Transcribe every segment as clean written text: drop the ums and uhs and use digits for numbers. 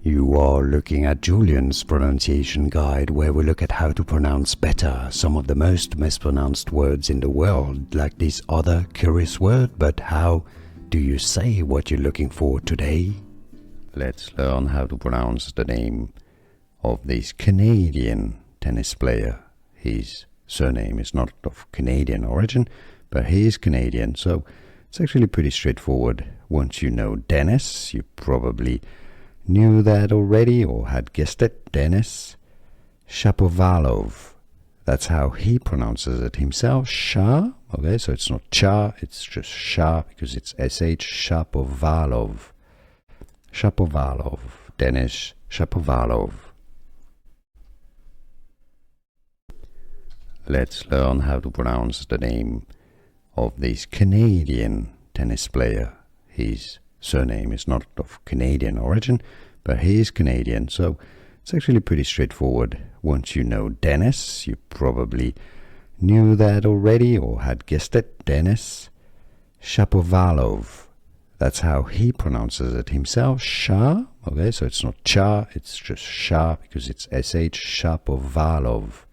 You are looking at Julian's pronunciation guide, where we look at how to pronounce better some of the most mispronounced words in the world, like this other curious word. But how do you say what you're looking for today? Let's learn how to pronounce the name of this Canadian tennis player. His surname is not of Canadian origin, but he is Canadian, so it's actually pretty straightforward. Once you know Denis, you probably knew that already or had guessed it. Denis Shapovalov. That's how he pronounces it himself. Sha. Okay, so it's not cha, it's just sha because it's sh. Shapovalov. Shapovalov. Denis Shapovalov. Let's learn how to pronounce the name of this Canadian tennis player. His surname is not of Canadian origin, but he is Canadian, so it's actually pretty straightforward. Once you know Denis, you probably knew that already or had guessed it. Denis Shapovalov. That's how he pronounces it himself. Sha. Okay, so it's not cha, it's just sha because it's sh. Shapovalov.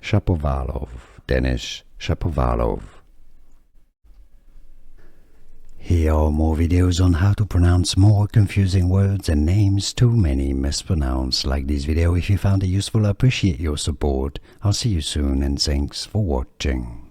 Shapovalov. Denis Shapovalov. Here are more videos on how to pronounce more confusing words and names too many mispronounced. Like this video if you found it useful. I appreciate your support. I'll see you soon and thanks for watching.